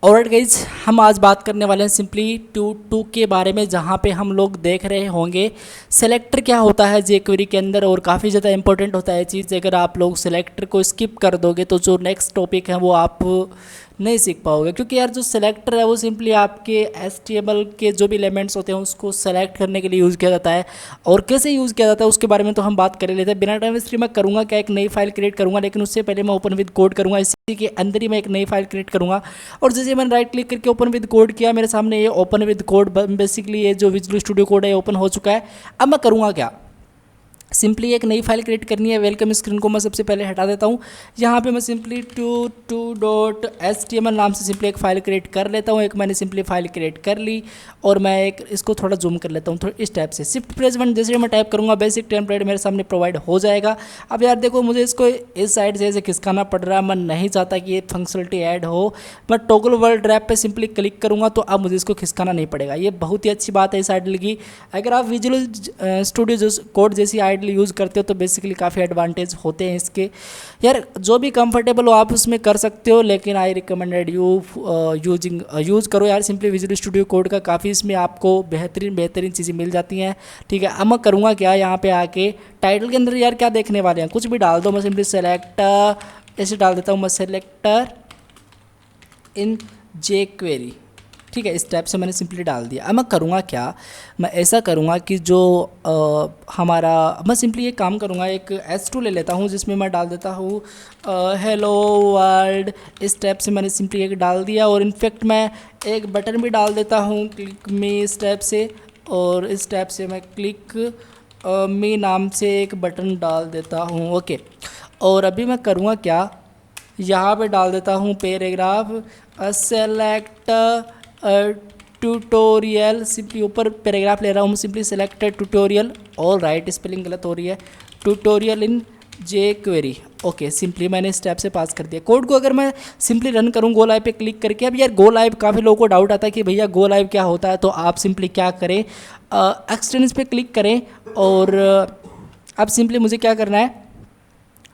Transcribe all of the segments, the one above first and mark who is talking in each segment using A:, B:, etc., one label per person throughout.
A: Alright guys, हम आज बात करने वाले हैं सिंपली टू के बारे में, जहाँ पे हम लोग देख रहे होंगे सेलेक्टर क्या होता है jQuery के अंदर। और काफ़ी ज़्यादा इंपॉर्टेंट होता है चीज़। अगर आप लोग सेलेक्टर को स्किप कर दोगे तो जो नेक्स्ट टॉपिक है वो आप नहीं सीख पाओगे, क्योंकि यार जो सेलेक्टर है वो सिंपली आपके HTML के जो भी एलिमेंट्स होते हैं उसको सेलेक्ट करने के लिए यूज़ किया जाता है। और कैसे यूज़ किया जाता है उसके बारे में तो हम बात कर लेते हैं। बिना टाइम वेस्ट मैं करूँगा क्या, एक नई फाइल क्रिएट करूँगा, लेकिन उससे पहले मैं ओपन विद कोड करूँगा। इसी के अंदर ही मैं एक नई फाइल क्रिएट करूँगा और जैसे मैंने राइट क्लिक करके ओपन विद कोड किया, मेरे सामने ये ओपन विद कोड बेसिकली ये जो विजुअल स्टूडियो कोड है ओपन हो चुका है। अब मैं करूँगा क्या, सिंपली एक नई फाइल क्रिएट करनी है। वेलकम स्क्रीन को मैं सबसे पहले हटा देता हूँ। यहाँ पे मैं सिंपली to.html नाम से सिंपली एक फ़ाइल क्रिएट कर लेता हूँ। एक मैंने सिंपली फाइल क्रिएट कर ली और मैं एक इसको थोड़ा जूम कर लेता हूँ थोड़ा इस टाइप से। शिफ्ट प्रेस 1 जैसे मैं टाइप करूँगा बेसिक टेम्पलेट मेरे सामने प्रोवाइड हो जाएगा। अब यार देखो, मुझे इसको इस साइड से ऐसे खिसकाना पड़ रहा है, मैं नहीं चाहता कि ये फंक्शनलिटी ऐड हो। मैं टॉगल वर्ल्ड रैप पे सिंपली क्लिक करूँगा तो अब मुझे इसको खिसकाना नहीं पड़ेगा। ये बहुत ही अच्छी बात है इस आइडल की। अगर आप विजुअल स्टूडियो कोड जैसी आइडल यूज़ करते हो तो बेसिकली काफ़ी एडवांटेज होते हैं इसके। यार जो भी कंफर्टेबल हो आप उसमें कर सकते हो, लेकिन आई रिकमेंडेड यू यूज़ करो यार सिंपली विजुअल स्टूडियो कोड का। काफ़ी इसमें आपको बेहतरीन चीज़ें मिल जाती हैं। ठीक है, अब मैं करूँगा क्या, यहाँ पे आके टाइटल के अंदर यार क्या देखने वाले हैं, कुछ भी डाल दो। मैं सिंपली सेलेक्ट ऐसे डाल देता हूँ, मैं सेलेक्टर इन jQuery। ठीक है, इस टाइप से मैंने सिंपली डाल दिया। अब मैं करूँगा क्या, मैं ऐसा करूँगा कि जो मैं सिंपली एक काम करूँगा, एक S2 ले लेता हूँ जिसमें मैं डाल देता हूँ हेलो वर्ल्ड। इस टाइप से मैंने सिंपली एक डाल दिया और इनफैक्ट मैं एक बटन भी डाल देता हूँ क्लिक मी इस टाइप से। और इस टाइप से मैं क्लिक मी नाम से एक बटन डाल देता हूँ। ओके, और अभी मैं करूँगा क्या, यहाँ पे डाल देता हूँ पैराग्राफ सेलेक्ट ट्यूटोरियल। सिंपली ऊपर पैराग्राफ ले रहा हूँ, सिंपली सेलेक्टेड ट्यूटोरियल। और राइट स्पेलिंग गलत हो रही है, ट्यूटोरियल इन jQuery। ओके, सिंपली मैंने इस टैब से पास कर दिया कोड को। अगर मैं सिंपली रन करूँ गो लाइव पे क्लिक करके, अब यार गो लाइव काफ़ी लोगों को डाउट आता है कि भैया गो लाइव क्या होता है, तो आप सिंपली क्या करें, एक्सटेंस पे क्लिक करें और अब सिंपली मुझे क्या करना है,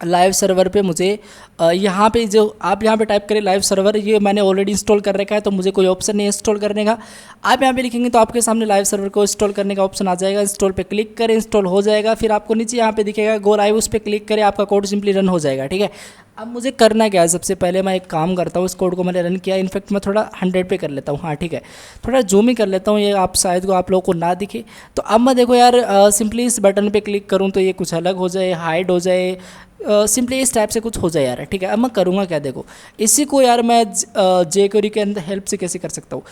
A: लाइव सर्वर पे मुझे यहाँ पे जो आप यहाँ पे टाइप करें लाइव सर्वर, ये मैंने ऑलरेडी इंस्टॉल कर रखा है तो मुझे कोई ऑप्शन नहीं है इंस्टॉल करने का। आप यहाँ पे लिखेंगे तो आपके सामने लाइव सर्वर को इंस्टॉल करने का ऑप्शन आ जाएगा। इंस्टॉल पे क्लिक करें, इंस्टॉल हो जाएगा। फिर आपको नीचे यहाँ पे दिखेगा गो लाइव, उस पर क्लिक करें, आपका कोड सिंपली रन हो जाएगा। ठीक है, अब मुझे करना क्या है, सबसे पहले मैं एक काम करता हूँ, इस कोड को मैंने रन किया। इनफैक्ट मैं थोड़ा 100 पे कर लेता हूँ। हाँ ठीक है, थोड़ा जूम ही कर लेता हूँ, ये आप शायद को आप लोगों को ना दिखे। तो अब मैं देखो यार सिंपली इस बटन पे क्लिक करूँ तो ये कुछ अलग हो जाए, हाइड हो जाए, सिंपली इस टाइप से कुछ हो जाए यार। ठीक है, अब मैं करूँगा क्या, देखो इसी को यार मैं jQuery के अंदर हेल्प से कैसे कर सकता हूँ।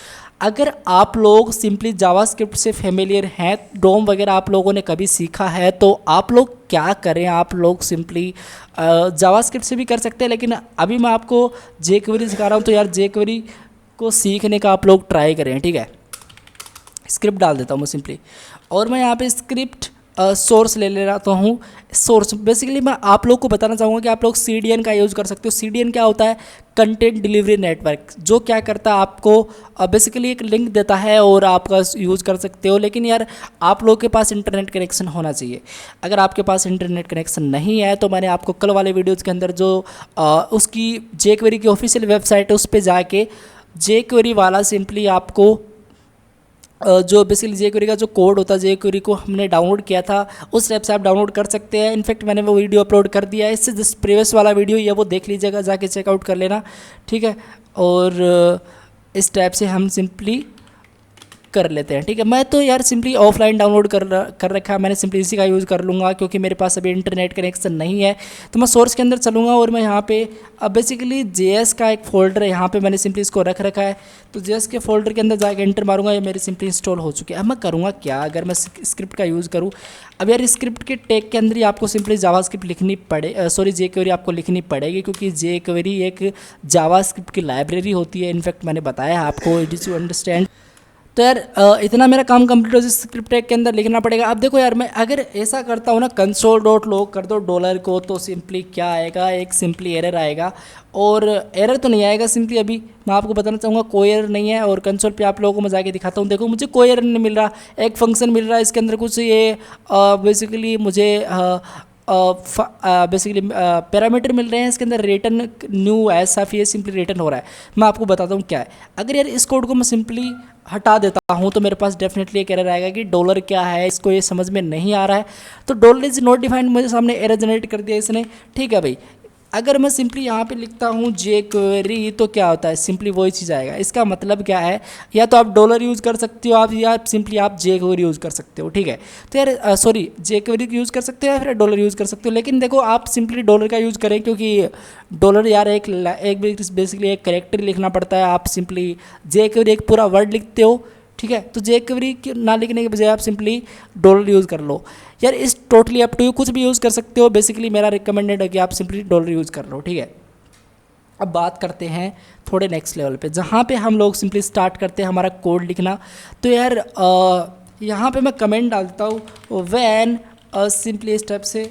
A: अगर आप लोग सिंपली जावास्क्रिप्ट से फेमिलियर हैं, डोम वगैरह आप लोगों ने कभी सीखा है, तो आप लोग क्या करें, आप लोग सिंपली जावास्क्रिप्ट से भी कर सकते हैं, लेकिन अभी मैं आपको jQuery सिखा रहा हूँ तो यार jQuery को सीखने का आप लोग ट्राई करें। ठीक है, स्क्रिप्ट डाल देता हूँ मैं सिंपली, और मैं यहाँ पे स्क्रिप्ट सोर्स ले रहा हूँ। सोर्स बेसिकली मैं आप लोग को बताना चाहूँगा कि आप लोग CDN का यूज़ कर सकते हो। CDN क्या होता है, कंटेंट डिलीवरी नेटवर्क, जो क्या करता है आपको बेसिकली एक लिंक देता है और आप यूज़ कर सकते हो। लेकिन यार आप लोगों के पास इंटरनेट कनेक्शन होना चाहिए। अगर आपके पास इंटरनेट कनेक्शन नहीं है तो मैंने आपको कल वाले वीडियोज़ के अंदर जो उसकी jQuery की ऑफिशियल वेबसाइट है उस पर जाके jQuery वाला सिंपली आपको जो बेसिकली jQuery का जो कोड होता है, jQuery को हमने डाउनलोड किया था, उस ऐप से आप डाउनलोड कर सकते हैं। इनफैक्ट मैंने वो वीडियो अपलोड कर दिया है, इससे जस्ट प्रीवियस वाला वीडियो ये वो देख लीजिएगा, जाके चेकआउट कर लेना। ठीक है, और इस टैब से हम सिंपली कर लेते हैं। ठीक है, मैं तो यार सिंपली ऑफलाइन डाउनलोड कर रखा है, मैंने सिंपली इसी का यूज़ कर लूँगा क्योंकि मेरे पास अभी इंटरनेट कनेक्शन नहीं है। तो मैं सोर्स के अंदर चलूँगा और मैं यहाँ पे अब बेसिकली JS का एक फ़ोल्डर है, यहाँ पे मैंने सिंपली इसको रख रखा है। तो JS के फोल्डर के अंदर जाके एंटर मारूंगा, ये मेरी सिंपली इंस्टॉल हो चुकी है। अब मैं करूँगा क्या, अगर मैं स्क्रिप्ट का यूज़ करूँ, अब यार स्क्रिप्ट के टैग के अंदर ही आपको सिंपली जावास्क्रिप्ट लिखनी jQuery आपको लिखनी पड़ेगी, क्योंकि jQuery एक जावास्क्रिप्ट की लाइब्रेरी होती है। इनफैक्ट मैंने बताया आपको, इट इज़ यू अंडरस्टैंड। तो यार इतना मेरा काम कंप्लीट हो, स्क्रिप्ट टैग के अंदर लिखना पड़ेगा। अब देखो यार, मैं अगर ऐसा करता हूँ ना, console.log कर दो डॉलर को, तो सिंपली क्या आएगा, एक सिंपली एरर आएगा। और एरर तो नहीं आएगा, सिंपली अभी मैं आपको बताना चाहूँगा कोई एरर नहीं है। और कंसोल पे आप लोगों को मैं जाके दिखाता हूँ, देखो मुझे कोई एरर नहीं मिल रहा, एक फंक्शन मिल रहा है इसके अंदर कुछ, ये बेसिकली मुझे बेसिकली पैरामीटर मिल रहे हैं इसके अंदर, रिटर्न न्यू ऐसा फिर सिंपली रिटर्न हो रहा है। मैं आपको बताता हूँ क्या है। अगर यार इस कोड को मैं सिंपली हटा देता हूँ तो मेरे पास डेफिनेटली एक एरर आएगा कि डॉलर क्या है, इसको ये समझ में नहीं आ रहा है। तो डॉलर इज नॉट डिफाइंड, मुझे सामने एरर जनरेट कर दिया इसने। ठीक है भाई, अगर मैं सिंपली यहाँ पे लिखता हूँ jQuery तो क्या होता है, सिंपली वही चीज़ आएगा। इसका मतलब क्या है, या तो आप डॉलर यूज़ कर सकते हो आप, या सिंपली आप jQuery यूज़ कर सकते हो। ठीक है, तो यार सॉरी jQuery यूज़ कर सकते हो या फिर डॉलर यूज़ कर सकते हो, लेकिन देखो आप सिंपली डॉलर का यूज़ करें, क्योंकि डॉलर यार एक बेसिकली एक कैरेक्टर लिखना पड़ता है। आप सिंपली jQuery एक पूरा वर्ड लिखते हो। ठीक है, तो jQuery ना लिखने के बजाय आप सिंपली डॉलर यूज़ कर लो। यार इस टोटली अप टू यू, कुछ भी यूज़ कर सकते हो। बेसिकली मेरा रिकमेंडेड है कि आप सिंपली डॉलर यूज़ कर लो। ठीक है, अब बात करते हैं थोड़े नेक्स्ट लेवल पे, जहाँ पे हम लोग सिंपली स्टार्ट करते हैं हमारा कोड लिखना। तो यार यहाँ पे मैं कमेंट डालता हूँ व्हेन सिंपली स्टेप से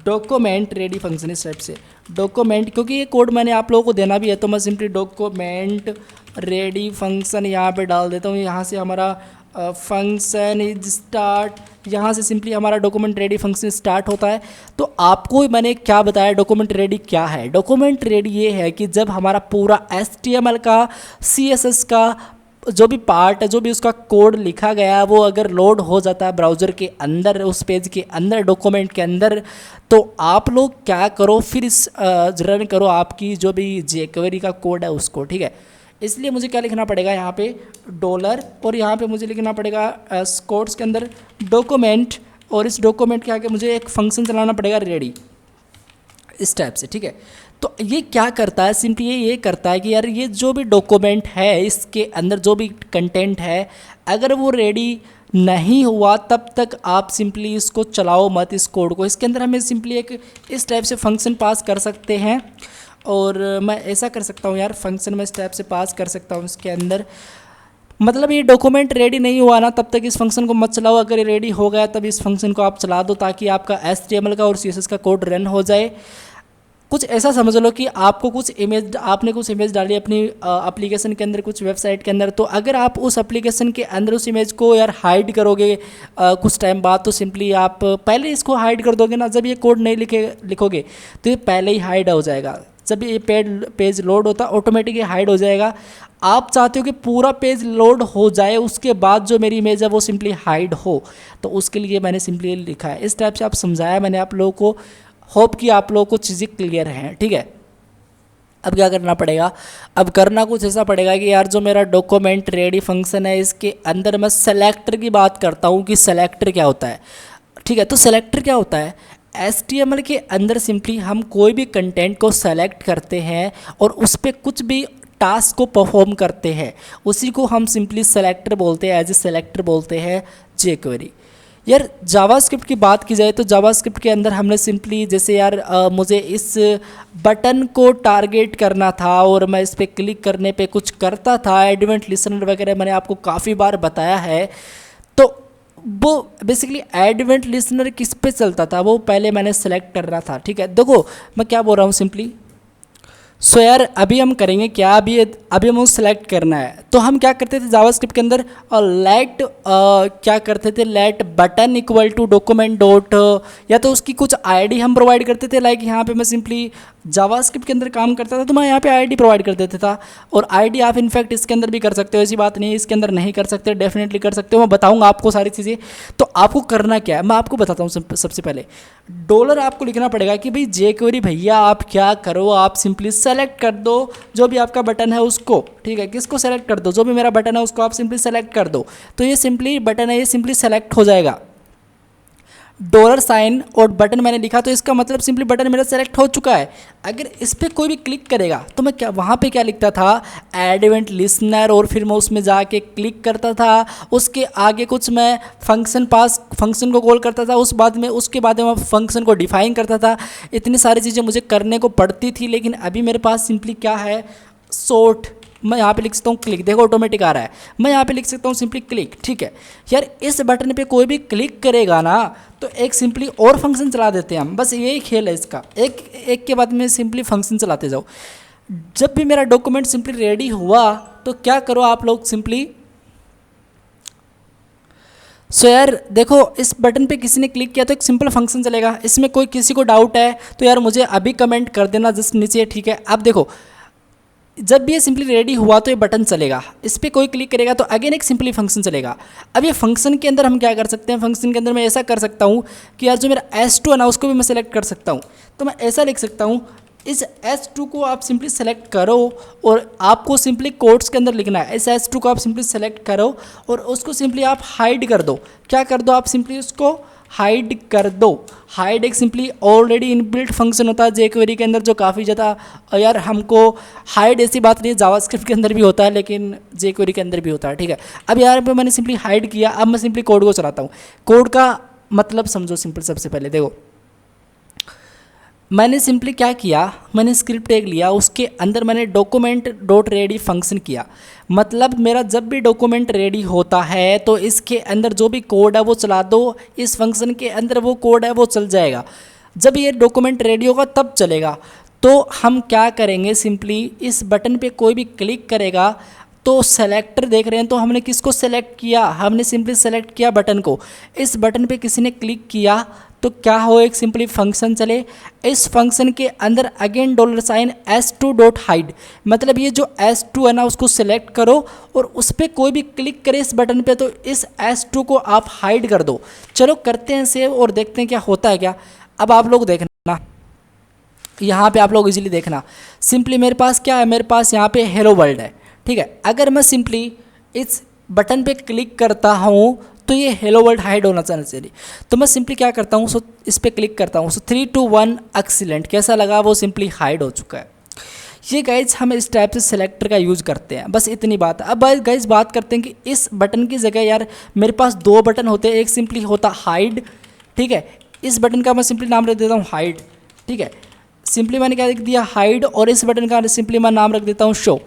A: डॉक्यूमेंट रेडी फंक्शन, इस टाइप से डॉक्यूमेंट, क्योंकि ये कोड मैंने आप लोगों को देना भी है, तो मैं सिंपली डॉक्यूमेंट रेडी फंक्शन यहाँ पे डाल देता हूँ। यहाँ से हमारा फंक्शन इज स्टार्ट, यहाँ से सिंपली हमारा डॉक्यूमेंट रेडी फंक्शन स्टार्ट होता है। तो आपको मैंने क्या बताया, डॉक्यूमेंट रेडी क्या है। डॉक्यूमेंट रेडी ये है कि जब हमारा पूरा HTML का, CSS का जो भी पार्ट है, जो भी उसका कोड लिखा गया है, वो अगर लोड हो जाता है ब्राउज़र के अंदर, उस पेज के अंदर, डॉक्यूमेंट के अंदर, तो आप लोग क्या करो, फिर इस रन करो आपकी जो भी jQuery का कोड है उसको। ठीक है, इसलिए मुझे क्या लिखना पड़ेगा यहाँ पे डॉलर, और यहाँ पे मुझे लिखना पड़ेगा कोट्स के अंदर डॉक्यूमेंट, और इस डॉक्यूमेंट के आगे मुझे एक फंक्शन चलाना पड़ेगा रेडी, इस टाइप से। ठीक है, तो ये क्या करता है, सिंपली ये करता है कि यार ये जो भी डॉक्यूमेंट है, इसके अंदर जो भी कंटेंट है, अगर वो रेडी नहीं हुआ तब तक आप सिंपली इसको चलाओ मत, इस कोड को। इसके अंदर हमें सिंपली एक इस टाइप से फंक्शन पास कर सकते हैं, और मैं ऐसा कर सकता हूँ यार, फंक्शन में इस टाइप से पास कर सकता हूँ इसके अंदर। मतलब ये डॉक्यूमेंट रेडी नहीं हुआ ना, तब तक इस फंक्शन को मत चलाओ। अगर ये रेडी हो गया तब इस फंक्शन को आप चला दो, ताकि आपका HTML का और CSS का कोड रन हो जाए। कुछ ऐसा समझ लो कि आपको आपने कुछ इमेज डाली अपनी एप्लीकेशन के अंदर, कुछ वेबसाइट के अंदर, तो अगर आप उस एप्लीकेशन के अंदर उस इमेज को यार हाइड करोगे कुछ टाइम बाद, तो सिंपली आप पहले इसको हाइड कर दोगे ना। जब ये कोड नहीं लिखोगे तो ये पहले ही हाइड हो जाएगा। जब ये पेज लोड होता है ऑटोमेटिक हाइड हो जाएगा। आप चाहते हो कि पूरा पेज लोड हो जाए, उसके बाद जो मेरी इमेज है वो सिंपली हाइड हो, तो उसके लिए मैंने सिंपली लिखा है। इस टाइप से आप समझाया मैंने आप लोगों को, होप कि आप लोगों को चीज़ें क्लियर हैं। ठीक है, अब क्या करना पड़ेगा, अब करना कुछ ऐसा पड़ेगा कि यार जो मेरा डॉक्यूमेंट रेडी फंक्शन है, इसके अंदर मैं सेलेक्टर की बात करता हूँ कि सेलेक्टर क्या होता है। ठीक है, तो सेलेक्टर क्या होता है, HTML के अंदर सिंपली हम कोई भी कंटेंट को सेलेक्ट करते हैं और उस पर कुछ भी टास्क को परफॉर्म करते हैं, उसी को हम सिंपली सेलेक्टर बोलते हैं, एज ए सेलेक्टर बोलते हैं jQuery। यार जावास्क्रिप्ट की बात की जाए तो जावास्क्रिप्ट के अंदर हमने सिंपली जैसे यार मुझे इस बटन को टारगेट करना था और मैं इस पर क्लिक करने पे कुछ करता था, एडवेंट लिसनर वगैरह मैंने आपको काफ़ी बार बताया है। तो वो बेसिकली एडवेंट लिसनर किस पे चलता था, वो पहले मैंने सेलेक्ट करना था। ठीक है, देखो मैं क्या बोल रहा हूँ सिंपली। सो यार अभी हम करेंगे क्या, अभी हम सेलेक्ट करना है, तो हम क्या करते थे जावास्क्रिप्ट के अंदर, लेट क्या करते थे, let button equal to document dot, या तो उसकी कुछ आईडी हम प्रोवाइड करते थे। लाइक यहाँ पे मैं सिंपली जावास्क्रिप्ट के अंदर काम करता था तो मैं यहाँ पे आईडी प्रोवाइड कर देता था, और आईडी आप इनफैक्ट इसके अंदर भी कर सकते हो, ऐसी बात नहीं है इसके अंदर नहीं कर सकते, डेफिनेटली कर सकते हो। मैं बताऊँगा आपको सारी चीज़ें। तो आपको करना क्या है मैं आपको बताता हूँ। सबसे पहले डॉलर आपको लिखना पड़ेगा कि भाई jQuery भैया आप क्या करो, आप सिंपली सेलेक्ट कर दो जो भी आपका बटन है उसको। ठीक है, किसको सेलेक्ट कर दो, जो भी मेरा बटन है उसको आप सिंपली सेलेक्ट कर दो, तो ये सिंपली बटन है ये सिंपली सेलेक्ट हो जाएगा। $साइन और बटन मैंने लिखा तो इसका मतलब सिंपली बटन मेरा सेलेक्ट हो चुका है। अगर इस पर कोई भी क्लिक करेगा तो मैं क्या वहाँ पे क्या लिखता था, एडवेंट लिसनर, और फिर मैं उसमें जाके क्लिक करता था, उसके आगे कुछ मैं फंक्शन को कॉल करता था, उसके बाद में मैं फंक्शन को डिफाइन करता था। इतनी सारी चीज़ें मुझे करने को पड़ती थी, लेकिन अभी मेरे पास सिंपली क्या है, शॉर्ट। मैं यहाँ पे लिख सकता हूँ क्लिक, देखो ऑटोमेटिक आ रहा है। मैं यहाँ पे लिख सकता हूँ सिंपली क्लिक। ठीक है यार, इस बटन पे कोई भी क्लिक करेगा ना तो एक सिंपली और फंक्शन चला देते हैं हम, बस यही खेल है इसका, एक के बाद में सिंपली फंक्शन चलाते जाओ। जब भी मेरा डॉक्यूमेंट सिंपली रेडी हुआ तो क्या करो आप लोग, सिंपली सो यार देखो, इस बटन पे किसी ने क्लिक किया तो एक सिंपल फंक्शन चलेगा। इसमें कोई किसी को डाउट है तो यार मुझे अभी कमेंट कर देना जस्ट नीचे, ठीक है। अब देखो, जब भी ये सिंपली रेडी हुआ तो ये बटन चलेगा, इस पर कोई क्लिक करेगा तो अगेन एक सिंपली फंक्शन चलेगा। अब ये फंक्शन के अंदर हम क्या कर सकते हैं, फंक्शन के अंदर मैं ऐसा कर सकता हूँ कि यार जो मेरा S2 है ना उसको भी मैं सेलेक्ट कर सकता हूँ। तो मैं ऐसा लिख सकता हूँ, इस S2 को आप सिंपली सेलेक्ट करो और आपको सिंपली कोट्स के अंदर लिखना है। इस S2 को आप सिंपली सेलेक्ट करो और उसको सिंपली आप हाइड कर दो। क्या कर दो, आप सिंपली उसको हाइड कर दो। हाइड एक सिंपली ऑलरेडी इनबिल्ट फंक्शन होता है jQuery के अंदर, जो काफ़ी ज़्यादा यार हमको हाइड ऐसी बात नहीं है, जावास्क्रिप्ट के अंदर भी होता है लेकिन jQuery के अंदर भी होता है, ठीक है। अब यहाँ पे मैंने सिंपली हाइड किया। अब मैं सिंपली कोड को चलाता हूँ। कोड का मतलब समझो सिंपल। सबसे पहले देखो, मैंने सिंपली क्या किया, मैंने स्क्रिप्ट एक लिया, उसके अंदर मैंने डॉक्यूमेंट डॉट रेडी फंक्शन किया। मतलब मेरा जब भी डॉक्यूमेंट रेडी होता है तो इसके अंदर जो भी कोड है वो चला दो, इस फंक्शन के अंदर वो कोड है वो चल जाएगा। जब ये डॉक्यूमेंट रेडी होगा तब चलेगा। तो हम क्या करेंगे, सिंपली इस बटन पे कोई भी क्लिक करेगा तो सेलेक्टर देख रहे हैं, तो हमने किसको सेलेक्ट किया, हमने सिंपली सेलेक्ट किया बटन को। इस बटन पे किसी ने क्लिक किया तो क्या हो, एक सिंपली फंक्शन चले। इस फंक्शन के अंदर अगेन $S2.hide, मतलब ये जो S2 है ना उसको सेलेक्ट करो और उस पर कोई भी क्लिक करे इस बटन पे तो इस S2 को आप हाइड कर दो। चलो करते हैं सेव और देखते हैं क्या होता है क्या। अब आप लोग देखना, यहाँ पे आप लोग इजीली देखना, सिंपली मेरे पास क्या है, मेरे पास यहाँ पे हेलो वर्ल्ड है, ठीक है। अगर मैं सिंपली इस बटन पे क्लिक करता हूँ तो ये हेलो वर्ल्ड हाइड होना चाहिए। तो मैं सिंपली क्या करता हूँ, सो इस पर क्लिक करता हूँ। सो 3, 2, 1 एक्सीलेंट, कैसा लगा, वो सिंपली हाइड हो चुका है। ये गाइज हम इस टाइप से सेलेक्टर का यूज़ करते हैं, बस इतनी बात है। अब गाइज बात करते हैं कि इस बटन की जगह यार मेरे पास दो बटन होते हैं, एक सिंपली होता हाइड, ठीक है। इस बटन का मैं सिंपली नाम रख देता हूँ हाइड, ठीक है। सिंपली मैंने क्या रख दिया, हाइड, और इस बटन का सिंपली मैं नाम रख देता हूँ शो,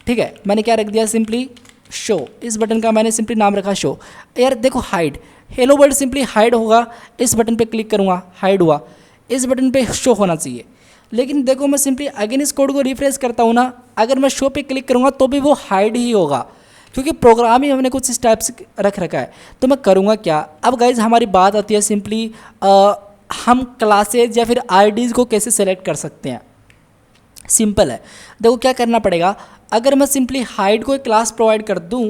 A: ठीक है। मैंने क्या रख दिया, सिंपली शो। इस बटन का मैंने सिंपली नाम रखा शो। यार देखो, hide, hello world simply hide होगा, इस बटन पे क्लिक करूँगा हाइड हुआ, इस बटन पे शो होना चाहिए। लेकिन देखो मैं सिंपली अगेन इस कोड को रिफ्रेश करता हूँ ना, अगर मैं शो पे क्लिक करूँगा तो भी वो हाइड ही होगा, क्योंकि प्रोग्राम ही हमने कुछ इस टाइप से रख रखा है। तो मैं करूँगा क्या, अब गाइज हमारी बात आती है सिंपली हम क्लासेज या फिर आईडीज़ को कैसे सेलेक्ट कर सकते हैं। सिंपल है, देखो क्या करना पड़ेगा। अगर मैं सिंपली हाइड को एक क्लास प्रोवाइड कर दूं,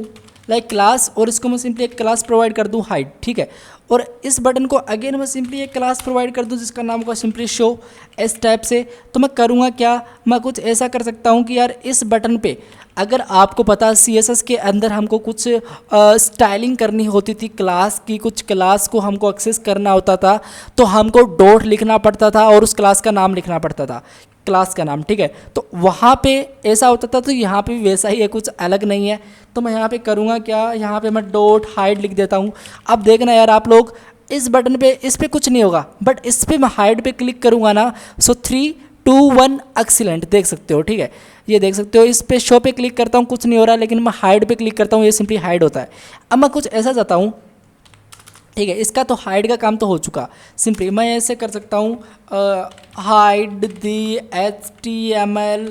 A: लाइक क्लास, और इसको मैं सिंपली एक क्लास प्रोवाइड कर दूं हाइड, ठीक है। और इस बटन को अगेन मैं सिंपली एक क्लास प्रोवाइड कर दूं जिसका नाम होगा सिंपली शो, इस टाइप से। तो मैं करूँगा क्या, मैं कुछ ऐसा कर सकता हूँ कि यार इस बटन पे, अगर आपको पता CSS के अंदर हमको कुछ स्टाइलिंग करनी होती थी क्लास की, कुछ क्लास को हमको एक्सेस करना होता था तो हमको डॉट लिखना पड़ता था और उस क्लास का नाम लिखना पड़ता था, क्लास का नाम, ठीक है। तो वहाँ पे ऐसा होता था, तो यहाँ पे भी वैसा ही है, कुछ अलग नहीं है। तो मैं यहाँ पे करूँगा क्या, यहाँ पे मैं डॉट हाइड लिख देता हूँ। अब देखना यार आप लोग, इस बटन पे, इस पे कुछ नहीं होगा, बट इस पे मैं हाइड पे क्लिक करूँगा ना, सो 3, 2, 1 एक्सीलेंट, देख सकते हो, ठीक है। ये देख सकते हो, इस पे शो पे क्लिक करता हूँ कुछ नहीं हो रहा, लेकिन मैं हाइड पे क्लिक करता हूँ ये सिंपली हाइड होता है। अब मैं कुछ ऐसा चाहता हूँ, ठीक है, इसका तो हाइड का काम तो हो चुका। सिंपली मैं ऐसे कर सकता हूँ, हाइड दी HTML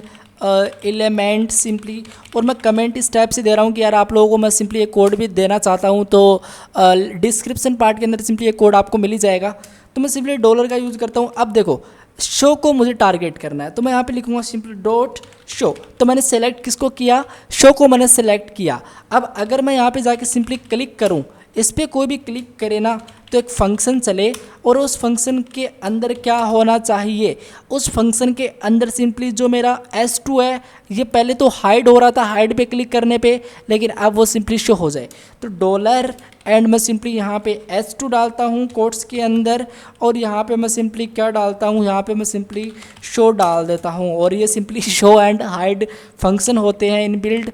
A: एलिमेंट सिंपली, और मैं कमेंट इस टाइप से दे रहा हूँ कि यार आप लोगों को मैं सिंपली एक कोड भी देना चाहता हूँ, तो डिस्क्रिप्शन पार्ट के अंदर सिंपली एक कोड आपको मिल ही जाएगा। तो मैं सिंपली डॉलर का यूज़ करता हूँ। अब देखो, शो को मुझे टारगेट करना है, तो मैं यहाँ पे लिखूँगा सिंपली डॉट शो। तो मैंने सेलेक्ट किसको किया, शो को मैंने सेलेक्ट किया। अब अगर मैं यहाँ पे जाके सिंपली क्लिक करूँ, इस पर कोई भी क्लिक करे ना तो एक फंक्शन चले, और उस फंक्शन के अंदर क्या होना चाहिए, उस फंक्शन के अंदर सिंपली जो मेरा S2 है, ये पहले तो हाइड हो रहा था हाइड पे क्लिक करने पे, लेकिन अब वो सिंपली शो हो जाए। तो डॉलर एंड मैं सिंपली यहाँ पे S2 डालता हूँ कोट्स के अंदर, और यहाँ पे मैं सिंपली क्या डालता हूँ, यहाँ पे मैं सिंपली शो डाल देता हूँ। और ये simply show and hide function होते हैं इनबिल्ट।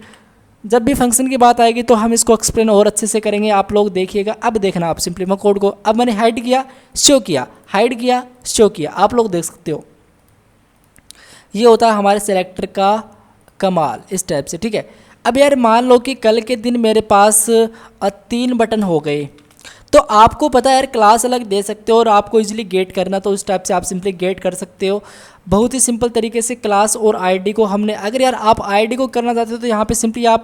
A: जब भी फंक्शन की बात आएगी तो हम इसको एक्सप्लेन और अच्छे से करेंगे, आप लोग देखिएगा। अब देखना आप सिंपली, मैं कोड को, अब मैंने हाइड किया, शो किया, हाइड किया, शो किया, आप लोग देख सकते हो। ये होता है हमारे सेलेक्टर का कमाल, इस टाइप से, ठीक है। अब यार मान लो कि कल के दिन मेरे पास 3 बटन हो गए, तो आपको पता है यार क्लास अलग दे सकते हो और आपको इजीली गेट करना, तो इस टाइप से आप सिंपली गेट कर सकते हो। बहुत ही सिंपल तरीके से क्लास और आईडी को हमने, अगर यार आप आईडी को करना चाहते हो तो यहाँ पे सिंपली आप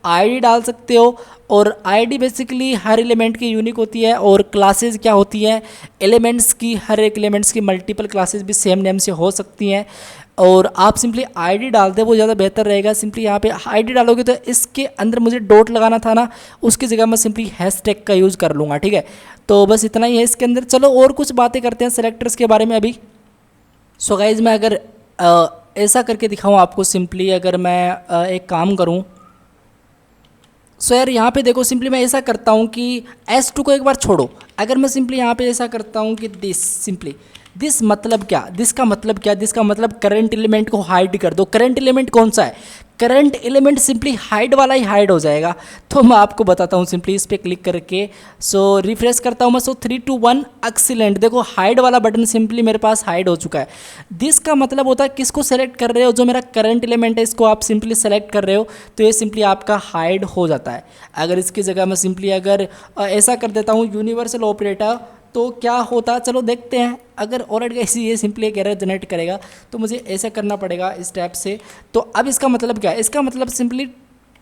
A: आईडी डाल सकते हो। और आईडी बेसिकली हर एलिमेंट की यूनिक होती है, और क्लासेस क्या होती हैं, एलिमेंट्स की, हर एक एलिमेंट्स की मल्टीपल क्लासेस भी सेम नेम से हो सकती हैं। और आप सिंपली आईडी डाल दें वो ज़्यादा बेहतर रहेगा। सिंपली यहाँ पे आईडी डालोगे तो इसके अंदर मुझे डॉट लगाना था ना, उसकी जगह मैं सिंपली हैशटैग का यूज़ कर लूँगा, ठीक है। तो बस इतना ही है इसके अंदर। चलो और कुछ बातें करते हैं सेलेक्टर्स के बारे में अभी। सो गाइज मैं अगर ऐसा करके दिखाऊँ आपको, सिंपली अगर मैं एक काम करूँ, सो यार यहाँ पे देखो सिंपली मैं ऐसा करता हूँ कि S2 को एक बार छोड़ो, अगर मैं सिंपली यहाँ पे ऐसा करता हूँ कि दिस मतलब क्या, दिस का मतलब क्या, दिस का मतलब करंट एलिमेंट को हाइड कर दो। करंट एलिमेंट कौन सा है, करंट एलिमेंट सिंपली हाइड वाला ही हाइड हो जाएगा। तो मैं आपको बताता हूँ सिंपली इस पर क्लिक करके, सो रिफ्रेश करता हूँ मैं। सो 3 2 1 एक्सीलेंट, देखो हाइड वाला बटन सिंपली मेरे पास हाइड हो चुका है। दिस का मतलब होता है किसको सेलेक्ट कर रहे हो, जो मेरा करंट एलिमेंट है इसको आप सिंपली सेलेक्ट कर रहे हो तो ये सिंपली आपका हाइड हो जाता है। अगर इसकी जगह मैं सिंपली अगर ऐसा कर देता हूँ यूनिवर्सल ऑपरेटर, तो क्या होता, चलो देखते हैं। अगर ऑलरेडी ऐसी ये सिंपली एक एरर जनरेट करेगा तो मुझे ऐसा करना पड़ेगा इस टैप से। तो अब इसका मतलब क्या है, इसका मतलब सिंपली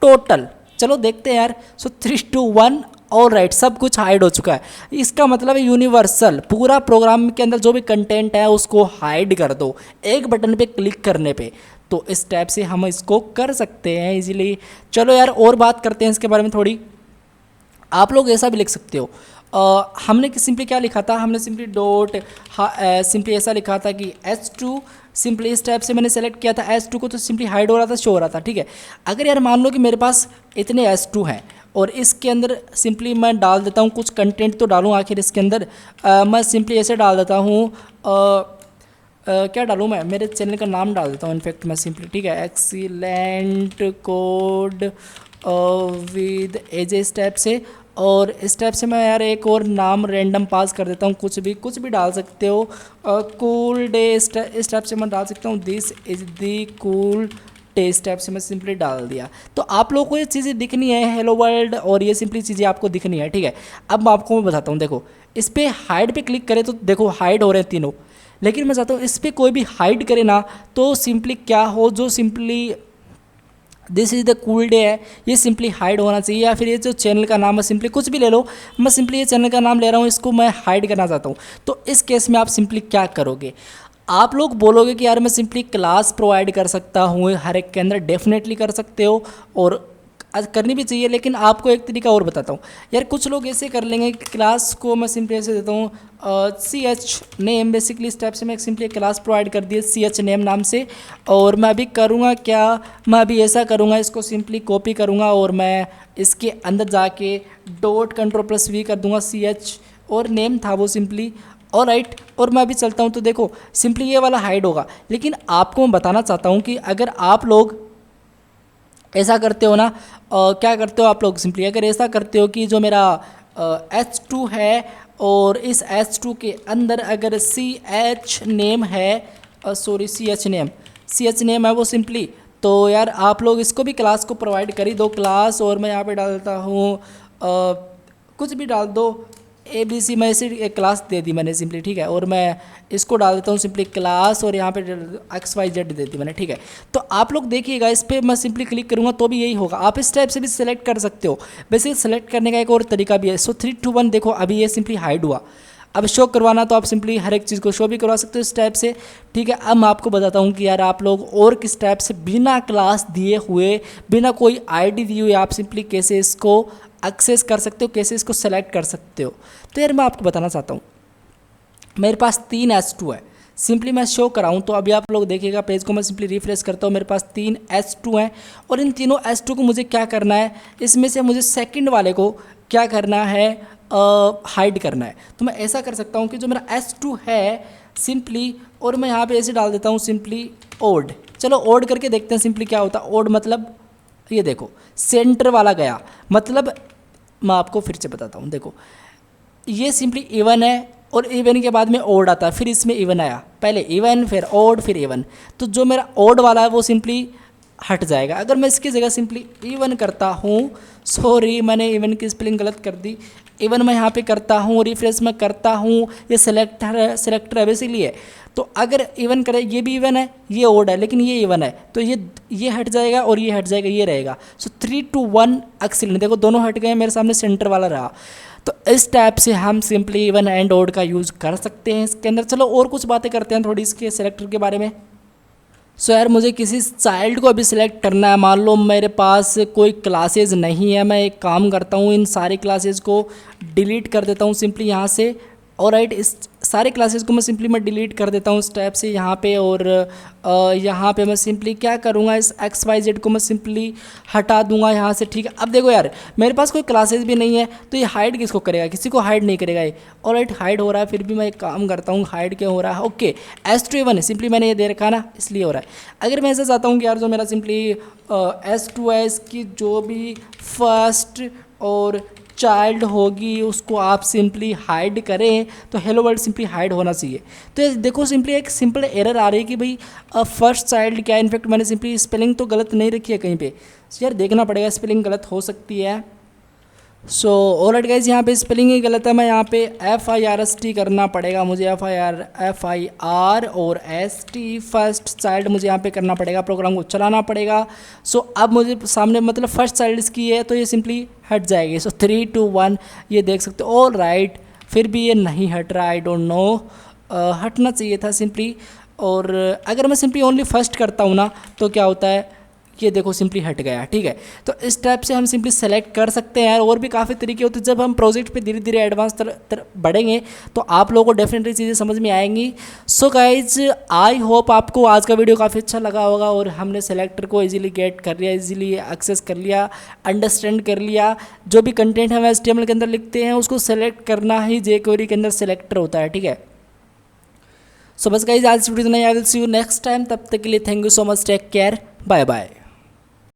A: टोटल, चलो देखते हैं यार। सो 3 2 1 ऑल राइट, सब कुछ हाइड हो चुका है। इसका मतलब है यूनिवर्सल, पूरा प्रोग्राम के अंदर जो भी कंटेंट है उसको हाइड कर दो एक बटन पे क्लिक करने पे। तो इस टैप से हम इसको कर सकते हैं इजीली। चलो यार और बात करते हैं इसके बारे में थोड़ी। आप लोग ऐसा भी लिख सकते हो, हमने सिंपली क्या लिखा था, हमने सिंपली डॉट सिंपली ऐसा लिखा था कि S2 सिंपली इस टाइप से मैंने सेलेक्ट किया था S2 को, तो सिंपली हाइड हो रहा था, शो हो रहा था, ठीक है। अगर यार मान लो कि मेरे पास इतने S2 हैं और इसके अंदर सिंपली मैं डाल देता हूँ कुछ कंटेंट, तो डालूँ आखिर इसके अंदर मैं सिंपली ऐसे डाल देता हूँ, क्या डालूँ मैं, मेरे चैनल का नाम डाल देता हूँ इनफैक्ट मैं सिंपली, ठीक है, एक्सीलेंट कोड विद एज इस टाइप से। और इस टाइप से मैं यार एक और नाम रैंडम पास कर देता हूँ, कुछ भी डाल सकते हो। कूल डे इस टाइप से मैं डाल सकता हूँ, this is the cool day, इस टाइप से मैं सिंपली डाल दिया। तो आप लोगों को ये चीज़ें दिखनी है, हेलो वर्ल्ड, और ये सिंपली चीज़ें आपको दिखनी है, ठीक है। अब मैं आपको मैं बताता हूँ, देखो इस पर हाइड पे क्लिक करें तो देखो हाइड हो रहे हैं तीनों, लेकिन मैं चाहता हूँ इस पर कोई भी हाइड करे ना, तो सिंपली क्या हो, जो simply this is the cool day है ये सिंपली हाइड होना चाहिए। या फिर ये जो चैनल का नाम है सिंपली कुछ भी ले लो, मैं सिंपली ये चैनल का नाम ले रहा हूँ, इसको मैं हाइड करना चाहता हूँ। तो इस केस में आप सिंपली क्या करोगे, आप लोग बोलोगे कि यार मैं सिंपली क्लास प्रोवाइड कर सकता हूँ हर एक के अंदर, डेफिनेटली कर सकते हो और करनी भी चाहिए। लेकिन आपको एक तरीका और बताता हूँ यार, कुछ लोग ऐसे कर लेंगे कि क्लास को मैं सिंपली ऐसे देता हूँ CH नेम, बेसिकली इस टाइप से मैं सिंपली क्लास प्रोवाइड कर दिए CH नेम नाम से। और मैं अभी करूँगा क्या, मैं अभी ऐसा करूँगा, इसको सिंपली कॉपी करूँगा और मैं इसके अंदर जाके .Ctrl+V कर दूँगा, CH और नेम था वो सिंपली, और राइट। और मैं अभी चलता हूँ तो देखो सिंपली ये वाला हाइड होगा। लेकिन आपको मैं बताना चाहता हूँ कि अगर आप लोग ऐसा करते हो ना, क्या करते हो आप लोग, सिंपली अगर ऐसा करते हो कि जो मेरा H2 है और इस H2 के अंदर अगर CH नेम है, सॉरी CH नेम है वो सिंपली, तो यार आप लोग इसको भी क्लास को प्रोवाइड कर ही दो क्लास। और मैं यहाँ पे डालता हूँ कुछ भी डाल दो ABC, मैं इसे एक क्लास दे दी मैंने सिंपली, ठीक है। और मैं इसको डाल देता हूँ सिंपली क्लास और यहाँ पे XYZ दे दी मैंने, ठीक है। तो आप लोग देखिएगा इस पर मैं सिंपली क्लिक करूँगा तो भी यही होगा। आप इस टाइप से भी सिलेक्ट कर सकते हो, वैसे सिलेक्ट करने का एक और तरीका भी है। सो 3 2 1 देखो अभी ये सिंपली हाइड हुआ। अब शो करवाना तो आप सिंपली हर एक चीज़ को शो भी करवा सकते हो इस टाइप से, ठीक है। अब मैं आपको बताता हूँ कि यार आप लोग और किस टाइप से बिना क्लास दिए हुए, बिना कोई ID दिए हुए आप सिंपली कैसे इसको एक्सेस कर सकते हो, कैसे इसको सेलेक्ट कर सकते हो। तो यार मैं आपको बताना चाहता हूँ, मेरे पास 3 S2 है, सिंपली मैं शो कराऊँ तो अभी आप लोग देखिएगा पेज को मैं सिंपली रिफ्रेश करता हूँ, मेरे पास 3 S2 हैं। और इन तीनों S2 को मुझे क्या करना है, इसमें से मुझे सेकंड वाले को क्या करना है, हाइड करना है। तो मैं ऐसा कर सकता हूँ कि जो मेरा S2 है सिंपली, और मैं यहाँ पे ऐसे डाल देता हूँ सिंपली ओड। चलो ओड करके देखते हैं सिंपली क्या होता है। ओड मतलब ये देखो सेंटर वाला गया, मतलब मैं आपको फिर से बताता हूँ, देखो ये सिंपली इवन है और इवन के बाद में ओड आता है, फिर इसमें इवन आया, पहले इवन फिर ओड फिर इवन। तो जो मेरा ओड वाला है वो सिंपली हट जाएगा। अगर मैं इसकी जगह सिंपली इवन करता हूँ, सॉरी मैंने इवन की स्पेलिंग गलत कर दी, इवन मैं यहाँ पे करता हूँ, रिफ्रेश में करता हूँ, ये सेलेक्टर है बेसिकली है। तो अगर इवन करें, ये भी इवन है, ये ओड है, लेकिन ये इवन है, तो ये हट जाएगा और ये हट जाएगा, ये रहेगा। सो 3-1 एक्सीलेंट, देखो दोनों हट गए, मेरे सामने सेंटर वाला रहा। तो इस टाइप से हम सिंपली इवन एंड ओड का यूज़ कर सकते हैं इसके अंदर। चलो और कुछ बातें करते हैं थोड़ी इसके सेलेक्टर के बारे में। सो यार मुझे किसी चाइल्ड को अभी सिलेक्ट करना है। मान लो मेरे पास कोई क्लासेस नहीं है, मैं एक काम करता हूँ, इन सारी क्लासेस को डिलीट कर देता हूँ सिंपली यहाँ से। और राइट, इस सारे क्लासेस को मैं डिलीट कर देता हूँ स्टेप से यहाँ पे। और यहाँ पे मैं सिंपली क्या करूँगा, इस XYZ को मैं सिंपली हटा दूंगा यहाँ से, ठीक है। अब देखो यार, मेरे पास कोई क्लासेस भी नहीं है, तो ये हाइड किसको करेगा, किसी को हाइड नहीं करेगा ये। और राइट, हाइड हो रहा है, फिर भी मैं एक काम करता हूँ, हाइड क्या हो रहा है, ओके S2A1 है, सिंपली मैंने ये दे रखा ना, इसलिए हो रहा है। अगर मैं ऐसा चाहता हूँ कि यार जो मेरा सिंपली S2S की जो भी फर्स्ट और चाइल्ड होगी उसको आप सिंपली हाइड करें, तो हेलो वर्ल्ड सिंपली हाइड होना चाहिए। तो ये देखो सिंपली एक सिंपल एरर आ रही है कि भाई फर्स्ट चाइल्ड क्या है। इनफैक्ट मैंने सिंपली स्पेलिंग तो गलत नहीं रखी है कहीं पे, यार देखना पड़ेगा, स्पेलिंग गलत हो सकती है। सो ऑलराइट गाइज, यहाँ पे स्पेलिंग ही गलत है, मैं यहाँ पे FIRST करना पड़ेगा मुझे, FIR और ST फर्स्ट चाइल्ड मुझे यहाँ पे करना पड़ेगा, प्रोग्राम को चलाना पड़ेगा। सो अब मुझे सामने मतलब फर्स्ट चाइल्ड इसकी है, तो ये सिंपली हट जाएगी। सो 3-2-1 ये देख सकते हो। ऑलराइट, फिर भी ये नहीं हट रहा, आई डोंट नो, हटना चाहिए था सिंपली। और अगर मैं सिंपली ओनली फर्स्ट करता हूँ ना, तो क्या होता है, ये देखो सिंपली हट गया, ठीक है। तो इस टाइप से हम सिंपली सेलेक्ट कर सकते हैं। और भी काफ़ी तरीके होते हैं। जब हम प्रोजेक्ट पे धीरे धीरे एडवांस बढ़ेंगे तो आप लोगों को डेफिनेटली चीज़ें समझ में आएंगी। सो गाइज, आई होप आपको आज का वीडियो काफ़ी अच्छा लगा होगा और हमने सेलेक्टर को इजीली गेट कर लिया, इजीली एक्सेस कर लिया, अंडरस्टैंड कर लिया। जो भी कंटेंट हम HTML के अंदर लिखते हैं उसको सेलेक्ट करना ही jQuery के अंदर सेलेक्टर होता है, ठीक है। सो बस गाइज, आज वीडियो नहीं, I will see you next time. तब तक के लिए thank you so much, take care, bye bye.